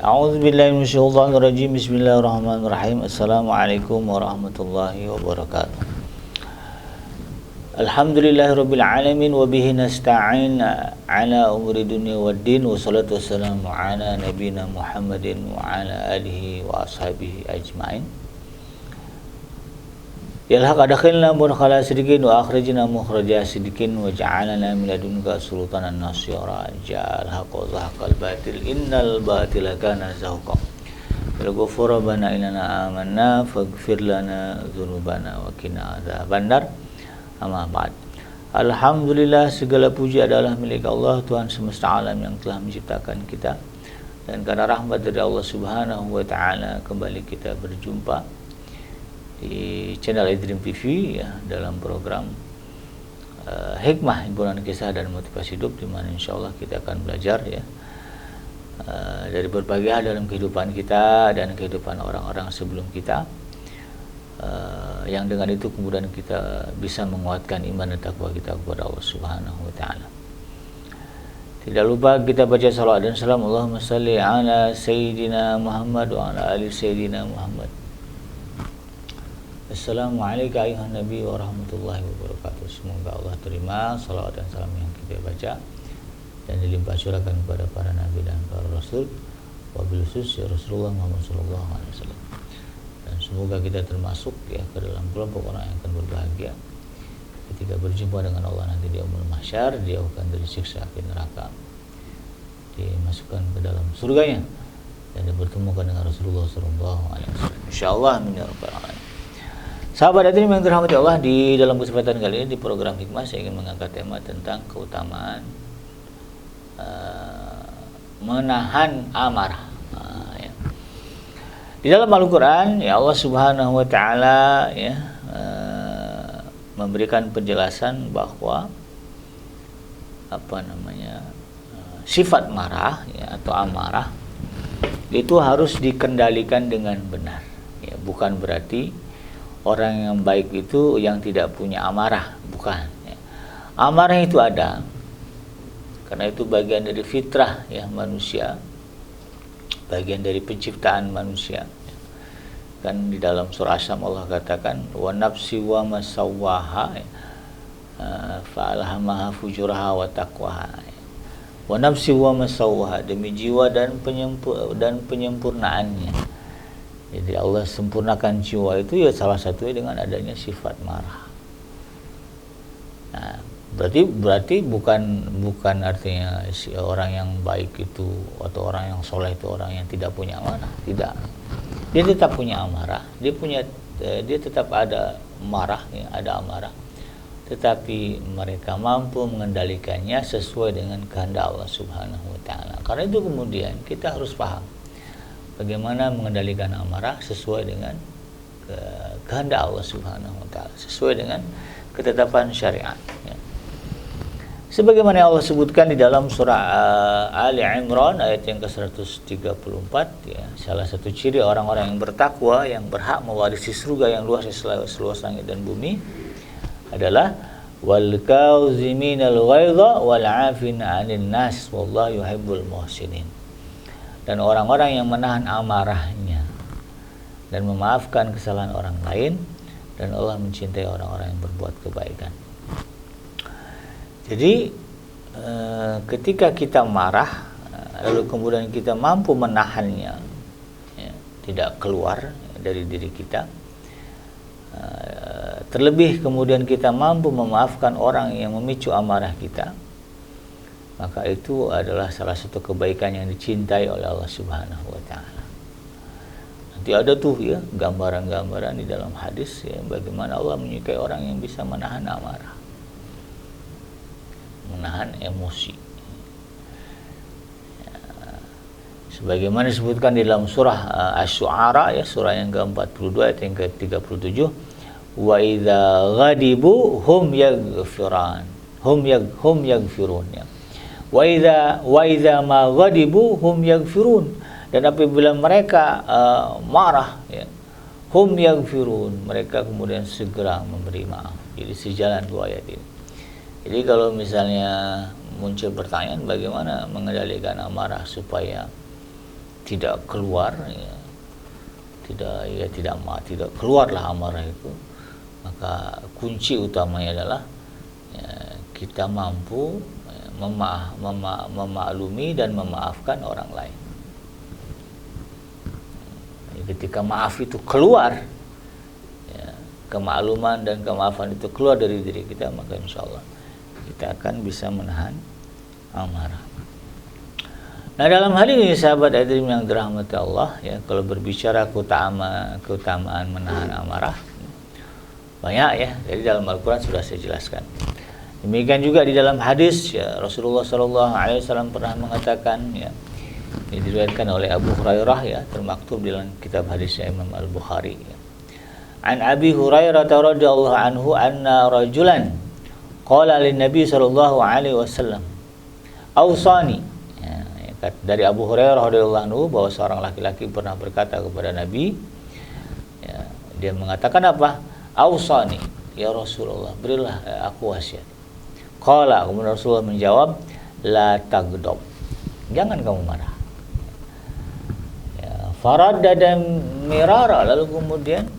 A'udzubillahi minasyaitonirrajim. Bismillahirrahmanirrahim. Assalamualaikum warahmatullahi wabarakatuh. Alhamdulillahirabbil alamin wa bihi nasta'in ala umuri dunya waddin, wassalatu wassalamu ala nabiyyina Muhammadin wa ala alihi wa ashabihi ajmain. Yalhaq adkhilna mudkhala sidqin wa akhrijna mukhraja sidqin wa ja'alna min ladunka sultanan nasira. Ja'al haqq wa zahaqal batil innal batila kana zahuqa. Bil ghufra bana inna amanna faghfir lana dzunubana wa qina adzabannar. Amma ba'd. Alhamdulillah, segala puji adalah milik Allah, Tuhan semesta alam yang telah menciptakan kita. Dan karena rahmat dari Allah Subhanahu wa taala kembali kita berjumpa di channel iDream TV ya, dalam program Hikmah, Himpunan Kisah dan Motivasi Hidup, di mana insyaallah kita akan belajar ya dari berbagai hal dalam kehidupan kita dan kehidupan orang-orang sebelum kita, yang dengan itu kemudian kita bisa menguatkan iman dan takwa kita kepada Allah Subhanahu wa taala. Tidak lupa kita baca salawat dan salam, Allahumma shalli ala sayyidina Muhammad wa ala ali sayyidina Muhammad. Assalamualaikum ayuhan Nabi wa rahmatullahi wabarakatuh. Semoga Allah terima salawat dan salam yang kita baca dan dilimpah curahkan kepada para nabi dan para rasul, wabil khusus ya Rasulullah Muhammad sallallahu alaihi wasallam. Dan semoga kita termasuk ya ke dalam kelompok orang yang akan berbahagia ketika berjumpa dengan Allah nanti di yaumul mahsyar, dijauhkan dari siksa api neraka, dimasukkan ke dalam surganya dan dipertemukan dengan Rasulullah sallallahu alaihi wasallam. Insyaallah amin ya rabbal alamin. Sahabat hadirin yang dirahmati Allah, di dalam kesempatan kali ini di program Hikmah saya ingin mengangkat tema tentang keutamaan menahan amarah. Ya. Di dalam Al-Quran ya Allah Subhanahu wa taala ya memberikan penjelasan bahwa sifat marah ya, atau amarah itu harus dikendalikan dengan benar. Ya, bukan berarti orang yang baik itu yang tidak punya amarah, bukan ya. Amarah itu ada karena itu bagian dari fitrah ya manusia, bagian dari penciptaan manusia. Kan di dalam surah Asy-Syams Allah katakan wa nafsi wa ma sawwaha fa alhamaha fujuraha wa taqwaha. Wa nafsi wa ma sawwaha, demi jiwa dan penyempurnaannya. Jadi Allah sempurnakan jiwa itu ya salah satunya dengan adanya sifat marah. Nah, berarti bukan artinya si orang yang baik itu atau orang yang soleh itu orang yang tidak punya amarah. Tidak. Dia tetap punya amarah. Dia tetap ada marah, ya, ada amarah. Tetapi mereka mampu mengendalikannya sesuai dengan kehendak Allah Subhanahu wa taala. Karena itu kemudian kita harus paham bagaimana mengendalikan amarah sesuai dengan kehendak Allah Subhanahu wa taala, sesuai dengan ketetapan syariat ya. Sebagaimana Allah sebutkan di dalam surah Ali Imran ayat yang ke-134 ya, salah satu ciri orang-orang yang bertakwa yang berhak mewarisi surga yang luas seluas langit dan bumi adalah wal kauziminal ghaidha wal 'afina 'anil nas wallahu yuhibbul muhsinin. Dan orang-orang yang menahan amarahnya dan memaafkan kesalahan orang lain, dan Allah mencintai orang-orang yang berbuat kebaikan. Jadi ketika kita marah lalu kemudian kita mampu menahannya ya, tidak keluar dari diri kita, terlebih kemudian kita mampu memaafkan orang yang memicu amarah kita, maka itu adalah salah satu kebaikan yang dicintai oleh Allah Subhanahu wa taala. Nanti ada tuh ya gambaran-gambaran di dalam hadis ya bagaimana Allah menyukai orang yang bisa menahan amarah, menahan emosi. Ya, sebagaimana disebutkan di dalam surah Asy-Syu'ara ya, surah yang ke-42 ayat yang ke-37, wa idza ghadibu hum yaghfirun ya. Wa idza ma ghadibu hum yaghfirun, dan apabila mereka marah ya, hum yaghfirun, mereka kemudian segera memberi maaf. Jadi sejalan dua ayat ini. Jadi kalau misalnya muncul pertanyaan bagaimana mengendalikan amarah supaya tidak keluar, ya, tidak keluarlah amarah itu, maka kunci utamanya adalah ya, kita mampu memaklumi dan memaafkan orang lain. Ketika maaf itu keluar, ya, kemakluman dan kemaafan itu keluar dari diri kita, maka insya Allah kita akan bisa menahan amarah. Nah, dalam hal ini sahabat hadirin yang dirahmati Allah, ya, kalau berbicara keutamaan menahan amarah banyak, ya. Jadi dalam Al-Quran sudah saya jelaskan. Demikian juga di dalam hadis, ya, Rasulullah SAW pernah mengatakan, ya, ini diriwayatkan oleh Abu Hurairah, ya, termaktub dalam kitab hadisnya Imam Al-Bukhari, ya. An Abi Hurairah radhiyallahu anhu anna rajulan qala lin Nabi sallallahu alaihi wasallam awsani. Dari Abu Hurairah radhiyallahu anhu bahwa seorang laki-laki pernah berkata kepada Nabi, ya, dia mengatakan apa? Awsani, ya Rasulullah, berilah aku wasiat. Qala, kemudian Rasulullah menjawab, la tagdob, jangan kamu marah. Ya, faradda mirara, lalu kemudian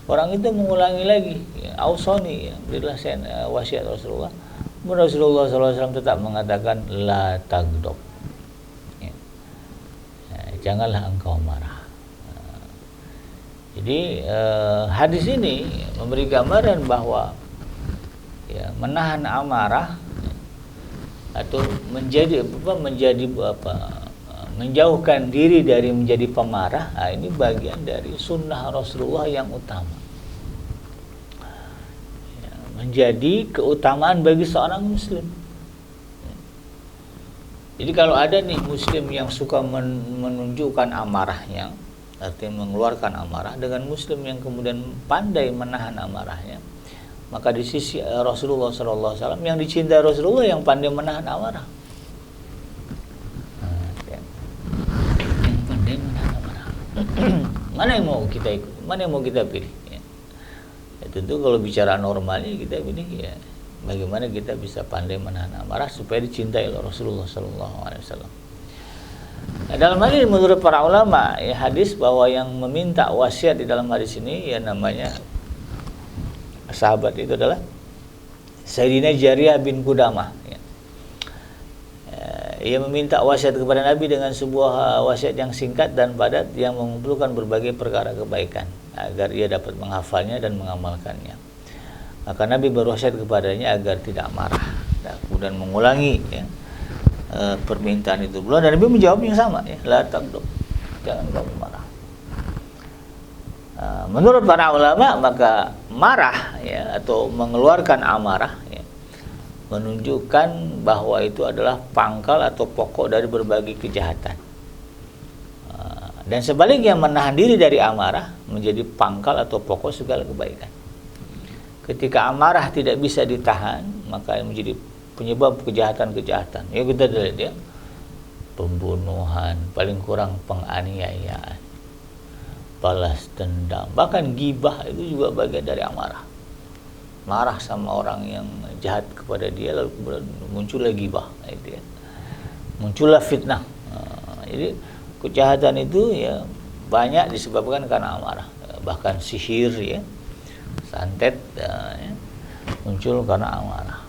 orang itu mengulangi lagi, ya, awsani, ya, berilah saya wasiat Rasulullah. Kemudian Rasulullah SAW tetap mengatakan la tagdob, janganlah engkau marah. Jadi hadis ini memberi gambaran bahwa, ya, menahan amarah atau menjauhkan diri dari menjadi pemarah, nah, ini bagian dari sunnah Rasulullah yang utama, ya, menjadi keutamaan bagi seorang muslim. Jadi kalau ada nih muslim yang suka menunjukkan amarahnya, artinya mengeluarkan amarah, dengan muslim yang kemudian pandai menahan amarahnya, maka di sisi Rasulullah SAW yang dicintai Rasulullah yang pandai menahan amarah. Yang pandai menahan amarah. Mana yang mau kita ikut? Mana yang mau kita pilih? Ya, tentu kalau bicara normalnya kita pilih, ya, bagaimana kita bisa pandai menahan amarah supaya dicintai oleh Rasulullah SAW. Nah, dalam hal ini menurut para ulama, ya, hadis bahwa yang meminta wasiat di dalam hadis ini, ya, namanya sahabat itu adalah Sayyidina Jariyah bin Qudamah. Ya. Ia meminta wasiat kepada Nabi dengan sebuah wasiat yang singkat dan padat yang mengumpulkan berbagai perkara kebaikan agar ia dapat menghafalnya dan mengamalkannya. Maka Nabi berwasiat kepadanya agar tidak marah, dan kemudian mengulangi, ya, permintaan itu pula, dan Nabi menjawab yang sama, ya, la taghdab, jangan kamu marah. Menurut para ulama, maka marah, ya, atau mengeluarkan amarah, ya, menunjukkan bahwa itu adalah pangkal atau pokok dari berbagai kejahatan. Dan sebaliknya, menahan diri dari amarah menjadi pangkal atau pokok segala kebaikan. Ketika amarah tidak bisa ditahan, maka menjadi penyebab kejahatan-kejahatan. Ya, kita lihat, ya, pembunuhan, paling kurang penganiayaan, balas dendam, bahkan gibah itu juga bagian dari amarah. Marah sama orang yang jahat kepada dia, lalu kemudian muncullah gibah, itu, ya. Muncullah fitnah. Jadi kejahatan itu, ya, banyak disebabkan karena amarah. Bahkan sihir, ya, santet, ya, muncul karena amarah.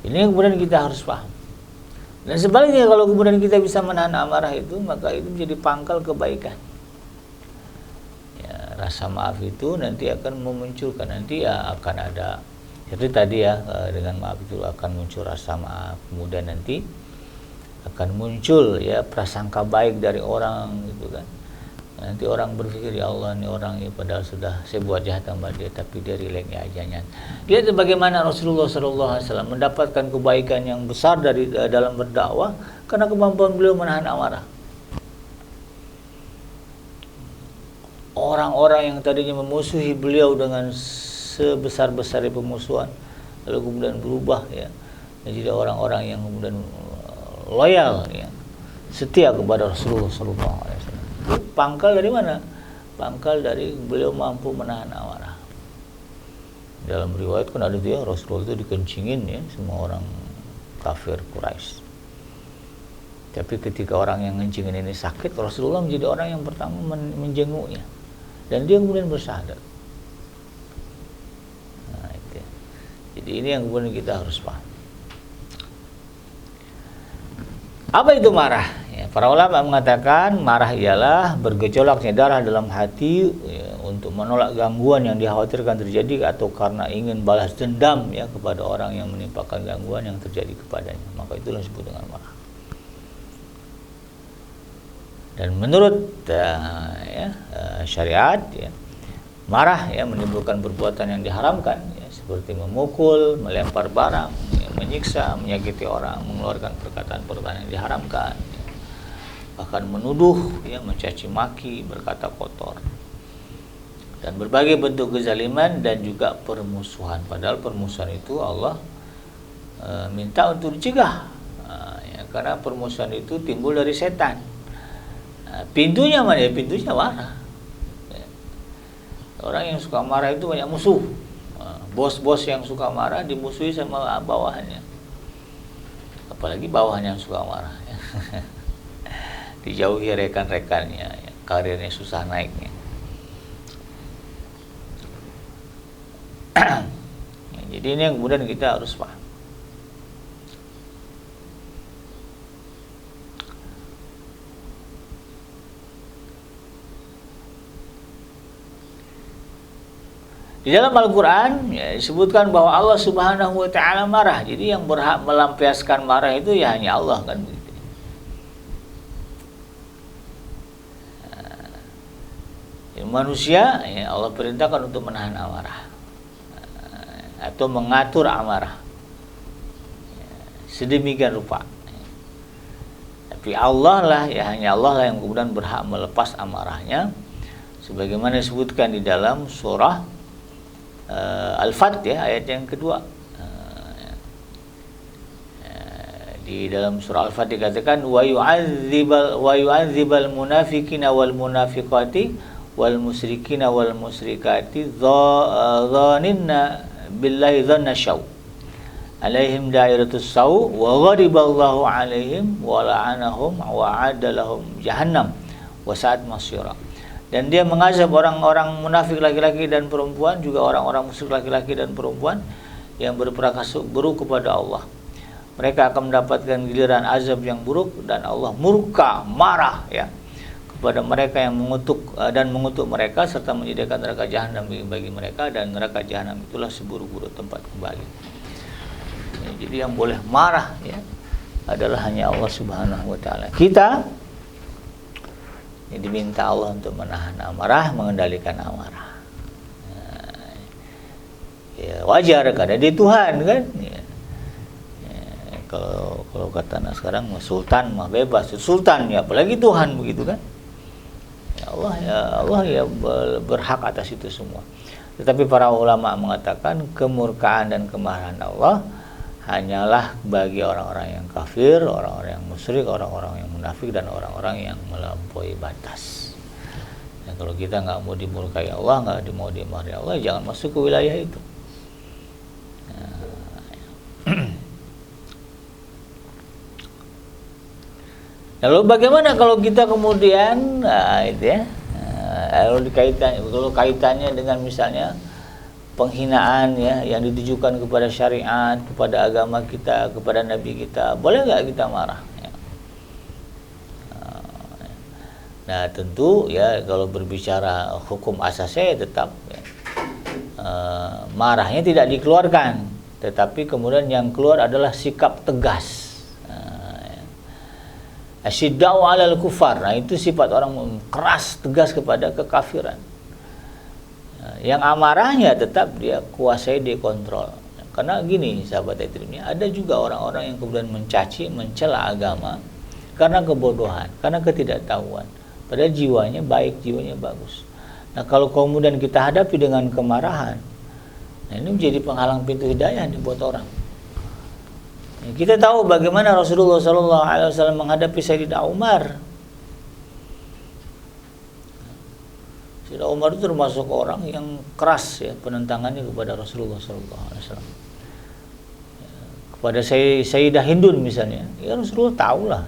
Ini kemudian kita harus paham. Dan sebaliknya, kalau kemudian kita bisa menahan amarah itu, maka itu menjadi pangkal kebaikan. Ya, rasa maaf itu nanti akan memunculkan, nanti, ya, akan ada, seperti tadi, ya, dengan maaf itu akan muncul rasa maaf, kemudian nanti akan muncul, ya, prasangka baik dari orang, gitu kan. Nanti orang berpikir, ya Allah, ini orang ini padahal sudah saya buat jahat sama dia, tapi dia rileks aja. Lihat bagaimana Rasulullah SAW mendapatkan kebaikan yang besar dari dalam berdakwah karena kemampuan beliau menahan amarah. Orang-orang yang tadinya memusuhi beliau dengan sebesar-besar pemusuhan, lalu kemudian berubah, ya, menjadi orang-orang yang kemudian loyal, ya, setia kepada Rasulullah SAW. Pangkal dari mana? Pangkal dari beliau mampu menahan amarah. Dalam riwayat kan ada dia, Rasulullah itu dikencingin, ya, semua orang kafir Quraisy. Tapi ketika orang yang ngencingin ini sakit, Rasulullah menjadi orang yang pertama menjenguknya, dan dia kemudian bersyahadat. Nah, itu ya. Jadi ini yang kemudian kita harus paham. Apa itu marah? Ya, para ulama mengatakan marah ialah bergejolaknya darah dalam hati ya, untuk menolak gangguan yang dikhawatirkan terjadi atau karena ingin balas dendam ya kepada orang yang menimpakan gangguan yang terjadi kepadanya. Maka itulah disebut dengan marah. Dan menurut syariat ya, marah ya menimbulkan perbuatan yang diharamkan ya, seperti memukul, melempar barang, ya, menyiksa, menyakiti orang, mengeluarkan perkataan-perkataan yang diharamkan ya. Bahkan menuduh ya, mencaci maki, berkata kotor, dan berbagai bentuk kezaliman dan juga permusuhan. Padahal permusuhan itu Allah minta untuk dicegah ya, karena permusuhan itu timbul dari setan. Pintunya mana ya? Pintunya marah ya. Orang yang suka marah itu banyak musuh. Bos-bos yang suka marah dimusuhi sama bawahannya, apalagi bawahan yang suka marah ya. Dijauhi rekan-rekannya ya. Karirnya susah naiknya. Jadi ini yang kemudian kita harus paham. Di dalam Al-Quran ya, disebutkan bahwa Allah Subhanahu wa Ta'ala marah. Jadi yang berhak melampiaskan marah itu ya hanya Allah kan begitu. Manusia ya, Allah perintahkan untuk menahan amarah atau mengatur amarah ya, sedemikian rupa. Tapi Allah lah ya, hanya Allah lah yang kemudian berhak melepas amarahnya, sebagaimana disebutkan di dalam surah Al-Fat ya, ayat yang kedua. Di dalam surah Al-Fat dikatakan wa yu'adzibal munafiqina wal munafiqati wal musyrikina wal musyrikati dhanninna billahi dhanna syaw alaihim dairatus saw wa ghadiballahu alaihim wa la'anahum wa a'adalahum jahannam wa sa'at masyira. Dan dia mengazab orang-orang munafik laki-laki dan perempuan, juga orang-orang musyrik laki-laki dan perempuan yang berprasangka buruk kepada Allah. Mereka akan mendapatkan giliran azab yang buruk, dan Allah murka, marah ya kepada mereka yang mengutuk mereka, serta menyediakan neraka jahanam bagi mereka, dan neraka jahanam itulah seburuk-buruk tempat kembali. Ya, jadi yang boleh marah ya adalah hanya Allah Subhanahu wa Ta'ala. Kita diminta Allah untuk menahan amarah, mengendalikan amarah. Ya, wajar karena dia Tuhan kan. Ya. Kalau kata anak sekarang sultan mah bebas, sultan ya, apalagi Tuhan begitu kan. Allah ya berhak atas itu semua. Tetapi para ulama mengatakan kemurkaan dan kemarahan Allah hanyalah bagi orang-orang yang kafir, orang-orang yang musyrik, orang-orang yang munafik, dan orang-orang yang melampaui batas. Dan kalau kita nggak mau dimurkai Allah, nggak mau dimarahi Allah, jangan masuk ke wilayah itu. Lalu bagaimana kalau kita kemudian itu ya, kalau kaitannya dengan misalnya penghinaan ya yang ditujukan kepada syariat, kepada agama kita, kepada nabi kita, boleh nggak kita marah ya? Nah tentu ya kalau berbicara hukum asasnya tetap ya, marahnya tidak dikeluarkan, tetapi kemudian yang keluar adalah sikap tegas. Asyidda'u 'alal kufar. Nah itu sifat orang keras, tegas kepada kekafiran. Yang amarahnya tetap dia kuasai, dia kontrol. Karena gini sahabat Etrimnya, ada juga orang-orang yang kemudian mencaci, mencela agama karena kebodohan, karena ketidaktahuan. Padahal jiwanya baik, jiwanya bagus. Nah kalau kemudian kita hadapi dengan kemarahan, nah ini menjadi penghalang pintu hidayah nih buat orang. Kita tahu bagaimana Rasulullah SAW menghadapi Sayyidina Umar. Sayyidina Umar itu termasuk orang yang keras ya penentangannya kepada Rasulullah SAW. Kepada Sayyidah Hindun misalnya, ya Rasulullah tahulah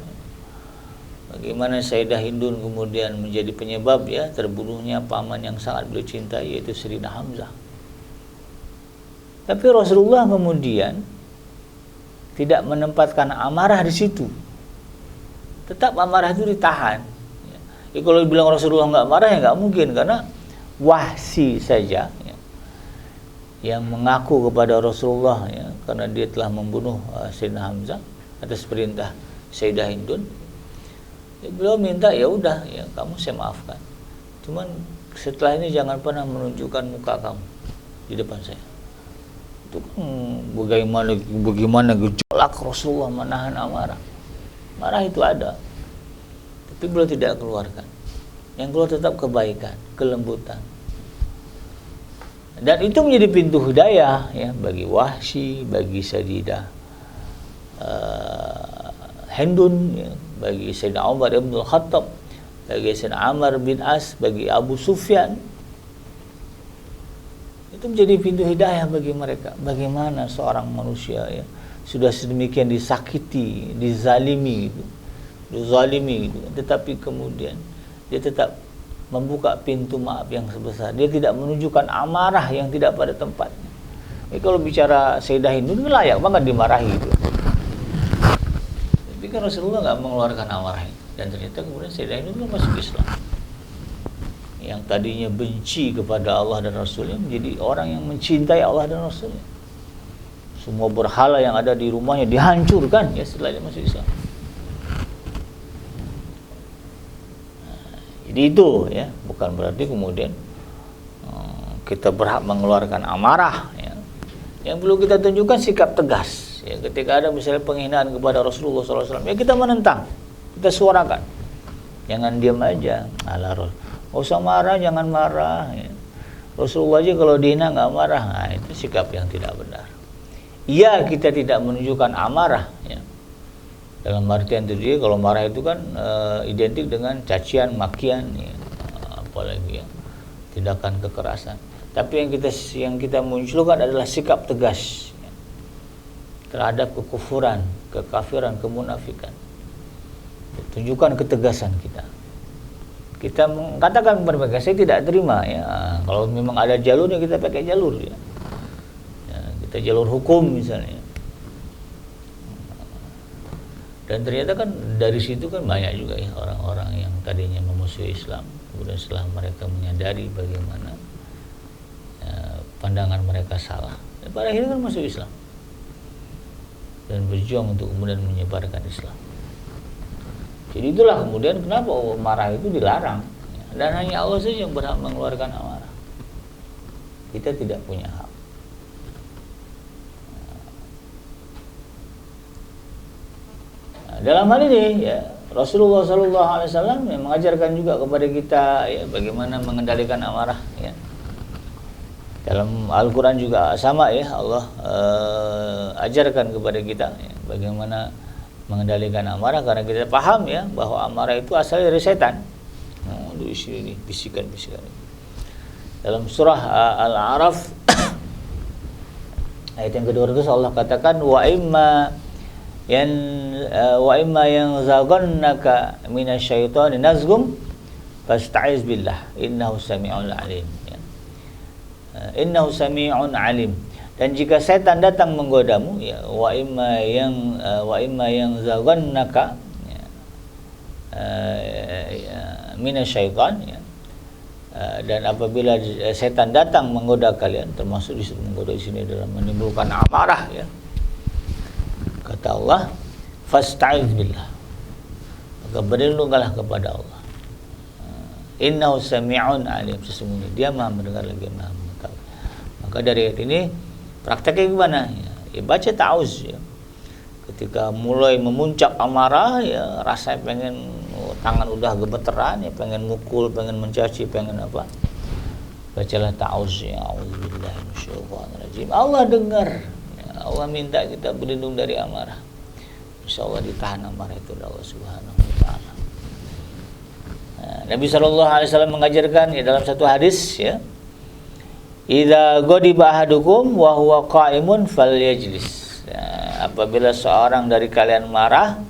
bagaimana Sayyidah Hindun kemudian menjadi penyebab ya terbunuhnya paman yang sangat beliau cintai, yaitu Sayyidina Hamzah. Tapi Rasulullah kemudian tidak menempatkan amarah di situ. Tetap amarah itu ditahan. Ya, kalau bilang Rasulullah nggak marah ya nggak mungkin, karena Wahsy saja ya, yang mengaku kepada Rasulullah ya, karena dia telah membunuh Sayyidina Hamzah atas perintah Sayyidah Hindun. Ya, beliau minta ya udah ya kamu saya maafkan. Cuman setelah ini jangan pernah menunjukkan muka kamu di depan saya. Itu kan bagaimana gejolak Rasulullah menahan amarah. Marah itu ada, tapi beliau tidak keluarkan. Yang keluar tetap kebaikan, kelembutan. Dan itu menjadi pintu hidayah ya bagi Wahsy, bagi Sayyidah Hindun ya, bagi Sayyidina Umar bin Khattab, bagi Sayyidina Amr bin As, bagi Abu Sufyan. Itu menjadi pintu hidayah bagi mereka. Bagaimana seorang manusia ya sudah sedemikian disakiti, dizalimi gitu, tetapi kemudian dia tetap membuka pintu maaf yang sebesar. Dia tidak menunjukkan amarah yang tidak pada tempatnya. Kalau bicara Sayyidah Hindun layak banget dimarahi itu. Tapi kan Rasulullah nggak mengeluarkan amarah itu. Dan ternyata kemudian Sayyidah Hindun masuk Islam. Yang tadinya benci kepada Allah dan Rasulnya menjadi orang yang mencintai Allah dan Rasulnya. Semua berhala yang ada di rumahnya dihancurkan ya setelah dia masuk Islam. Jadi itu ya, bukan berarti kemudian kita berhak mengeluarkan amarah ya. Yang perlu kita tunjukkan sikap tegas ya, ketika ada misalnya penghinaan kepada Rasulullah SAW ya kita menentang, kita suarakan, jangan diam aja. Nggak usah marah, jangan marah ya. Rasulullah aja kalau dihina nggak marah, nah, itu sikap yang tidak benar. Iya, kita tidak menunjukkan amarah ya. Dalam artian itu kalau marah itu kan identik dengan cacian, makian ya, apalagi ya, tindakan kekerasan. Tapi yang kita munculkan adalah sikap tegas ya, terhadap kekufuran, kekafiran, kemunafikan. Tunjukkan ketegasan kita. Kita mengatakan kepada mereka, saya tidak terima ya. Kalau memang ada jalurnya kita pakai jalur ya. Kita jalur hukum misalnya. Dan ternyata kan dari situ kan banyak juga ya orang-orang yang tadinya memusuhi Islam, kemudian setelah mereka menyadari bagaimana pandangan mereka salah, dan pada akhirnya kan masuk Islam dan berjuang untuk kemudian menyebarkan Islam. Jadi itulah kemudian kenapa marah itu dilarang ya, dan hanya Allah saja yang berhak mengeluarkan amarah. Kita tidak punya hak. Dalam hal ini ya Rasulullah SAW mengajarkan juga kepada kita ya bagaimana mengendalikan amarah ya. Dalam Al-Quran juga sama ya, Allah ajarkan kepada kita ya, bagaimana mengendalikan amarah, karena kita paham ya bahwa amarah itu asal dari setan. Di sini bisikan-bisikan. Dalam surah Al-A'raf ayat yang ke-200 Allah katakan wa imma yanzaghannaka minasyaitani nazghum fasta'iz billah innahu sami'un alim ya. Innahu sami'un alim. Dan jika setan datang menggodamu ya wa imma yanzaghannaka minasyaitan ya. Dan apabila setan datang menggoda kalian, termasuk disitu menggoda di sini adalah menimbulkan amarah ya. Kata Allah, fasta'iz billah, maka berlindunglah kepada Allah. Innahu sami'un alim, sesungguhnya dia maha mendengar lagi maha mengetahui. Maka dari ayat ini prakteknya gimana? Ya baca ta'awuz ya. Ketika mulai memuncak amarah ya, rasanya pengen tangan udah gemeteran ya, pengen mukul, pengen mencaci, pengen apa? Bacalah ta'awuz ya, a'udzubillahi minasyaitonirrajim. Allah dengar. Allah minta kita berlindung dari amarah. Insyaallah ditahan amarah itu oleh Allah Subhanahu wa taala. Nabi sallallahu alaihi wasallam mengajarkan ya dalam satu hadis ya. Idza ghadiba ahadukum wa huwa qa'imun falyajlis. Ya, apabila seorang dari kalian marah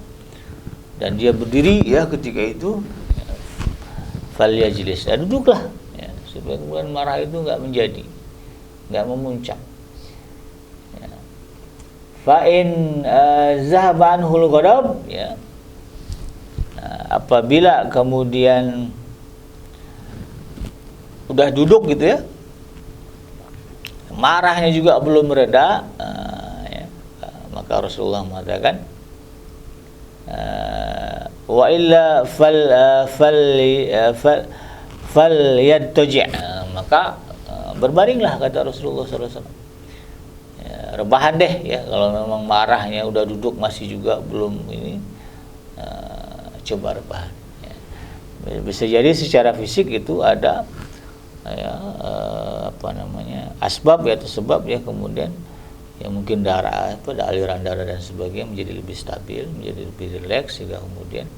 dan dia berdiri ya ketika itu, ya, falyajlis, dan duduklah ya, supaya kemudian marah itu nggak memuncak. Ya. Fa in zahaba anhul ghadab, ya. Nah, apabila kemudian udah duduk gitu ya, marahnya juga belum mereda, ya, maka Rasulullah mengatakan, wa illa fal yattaji', maka berbaringlah, kata Rasulullah SAW. Ya, rebahan deh ya, kalau memang marahnya udah duduk masih juga belum ini, coba rebahan. Ya. Bisa jadi secara fisik itu ada ya, asbab ya, atau sebab ya, kemudian ya mungkin darah, aliran darah dan sebagainya menjadi lebih stabil, menjadi lebih rileks, sehingga kemudian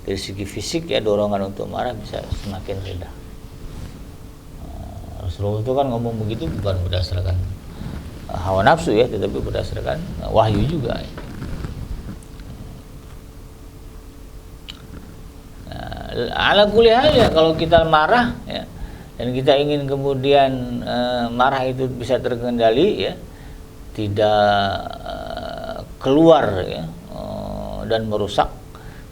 dari segi fisik ya, dorongan untuk marah bisa semakin reda. Rasulullah itu kan ngomong begitu bukan berdasarkan hawa nafsu ya, tetapi berdasarkan wahyu juga. Ala kulli hal ya, kalau kita marah ya, dan kita ingin kemudian marah itu bisa terkendali ya, tidak keluar ya, dan merusak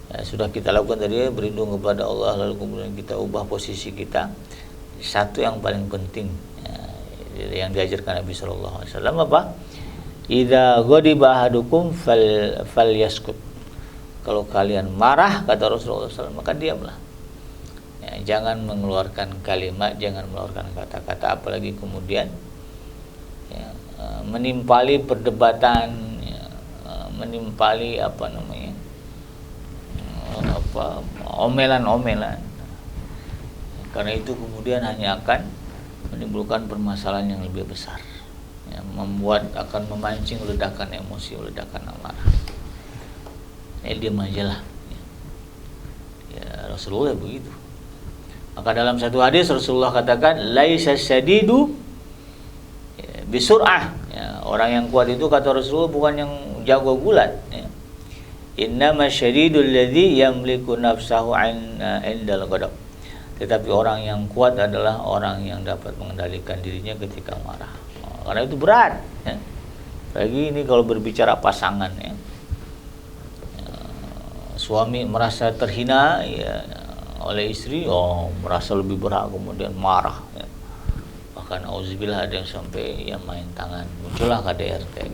ya, sudah kita lakukan tadi ya, berlindung kepada Allah, lalu kemudian kita ubah posisi kita. Satu yang paling penting ya, yang diajarkan Nabi Sallallahu Alaihi Wasallam apa? Idza ghadiba ahadukum falyaskut. Kalau kalian marah, kata Rasulullah SAW, maka diamlah. Ya, jangan mengeluarkan kalimat, jangan mengeluarkan kata-kata, apalagi kemudian ya, menimpali perdebatan, ya, menimpali omelan-omelan. Karena itu kemudian hanya akan menimbulkan permasalahan yang lebih besar, ya, akan memancing ledakan emosi, ledakan amarah. Diam aja lah. Ya, Rasulullah begitu. Maka dalam satu hadis Rasulullah katakan, laisa syadidu bisur'ah. Ya, orang yang kuat itu, kata Rasulullah, bukan yang jago gulat. Ya. Innama syadidul ladzi yamliku nafsahu indal ghadab. Tetapi orang yang kuat adalah orang yang dapat mengendalikan dirinya ketika marah. Karena itu berat. Ya. Lagi ini kalau berbicara pasangan ya. Suami merasa terhina ya, oleh istri, merasa lebih berhak, kemudian marah ya. Bahkan auzubillah ada yang sampai ya main tangan, muncullah KDRT.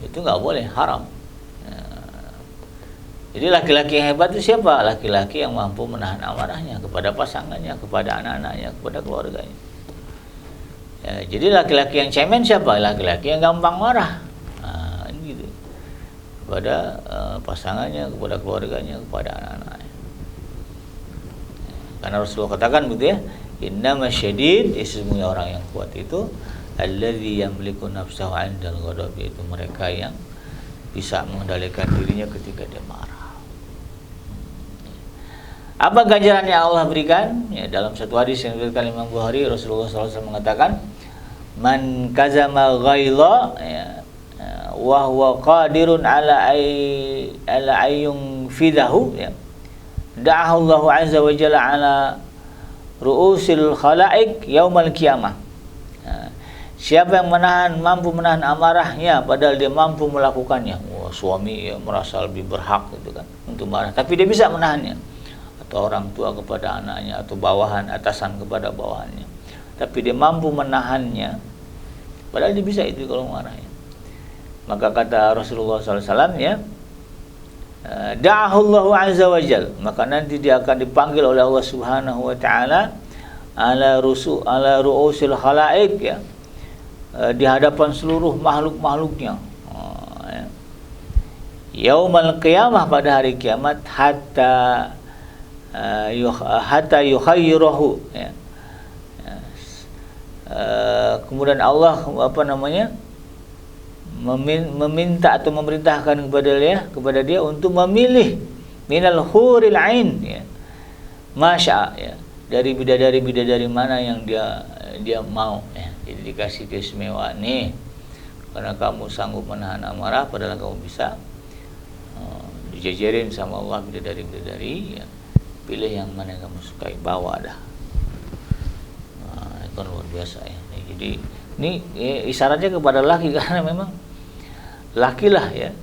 Itu nggak boleh, haram ya. Jadi laki-laki yang hebat itu siapa? Laki-laki yang mampu menahan amarahnya kepada pasangannya, kepada anak-anaknya, kepada keluarganya ya. Jadi laki-laki yang cemen siapa? Laki-laki yang gampang marah kepada pasangannya, kepada keluarganya, kepada anak-anaknya. Karena Rasulullah katakan begitu ya, innama syadid, sesungguhnya orang yang kuat itu alladzi yamliku nafsahu 'indal ghadab, itu mereka yang bisa mengendalikan dirinya ketika dia marah. Apa ganjaran yang Allah berikan? Ya, dalam satu hadis yang diriwayatkan Imam Bukhari, Rasulullah SAW mengatakan, man kazama ghaidha ya, wa huwa qadirun ala ayyun fidahu ya, da'ahu Allah azza wa jalla ala ru'usil khalaik yaumal qiyamah. Siapa yang mampu menahan amarahnya padahal dia mampu melakukannya. Suami ya merasa lebih berhak gitu kan untuk marah, tapi dia bisa menahannya. Atau orang tua kepada anaknya, atau bawahan, atasan kepada bawahannya, tapi dia mampu menahannya padahal dia bisa itu kalau marahnya. Maka kata Rasulullah SAW ya, da'ahullahu azza wa jal, maka nanti dia akan dipanggil oleh Allah Subhanahu wa taala ala ru'usil khalaik ya, di hadapan seluruh makhluk-makhluknya ya. Yaumal qiyamah, pada hari kiamat, hatta yukhayyirahu ya. Kemudian Allah meminta atau memerintahkan kepada dia untuk memilih minal huril ain ya, masya ya, dari bidadari mana yang dia mau ya. Jadi dikasih keistimewaan nih, karena kamu sanggup menahan amarah padahal kamu bisa dijajarin sama Allah bidadari-bidadari, ya, pilih yang mana yang kamu sukai, bawa dah. Nah, itu kan luar biasa ya. Jadi ini isyaratnya kepada laki, karena memang lakilah ya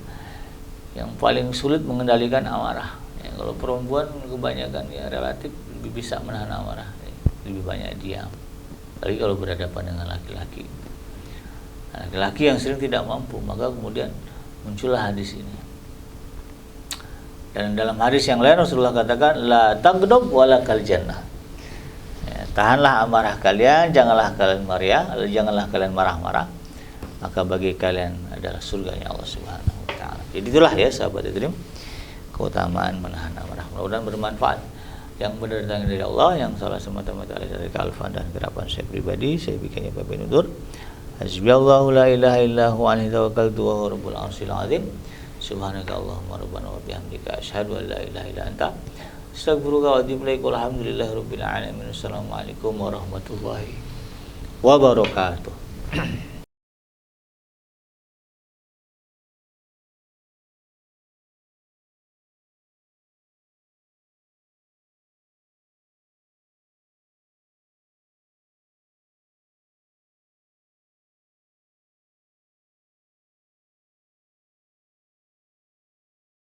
yang paling sulit mengendalikan amarah. Ya, kalau perempuan kebanyakan ya relatif lebih bisa menahan amarah, ya, lebih banyak diam. Apalagi kalau berhadapan dengan laki-laki. Nah, laki-laki yang sering tidak mampu, maka kemudian muncullah hadis ini. Dan dalam hadis yang lain Rasulullah katakan, la taghdab wala kal jannah. Ya, tahanlah amarah kalian, janganlah kalian marah-marah, maka bagi kalian adalah surganya Allah Subhanahu wa taala. Jadi itulah ya sahabat Idrim, keutamaan menahan amarah. Mudah-mudahan bermanfaat. Yang benar datang dari Allah, yang salah semata-mata dari kealfaan dan kerapan saya pribadi. Saya bikinnya Bapak Nudur. Hasbiyallahu la ilaha illahu alaihi tawakkaltu wa huwa rabbul arsyil azim. Subhanaka Allahumma rabbana wa bihamdika asyhadu an la ilaha illa anta astaghfiruka wa atubu ilaik. Walhamdulillahi rabbil alamin. Assalamualaikum warahmatullahi wabarakatuh.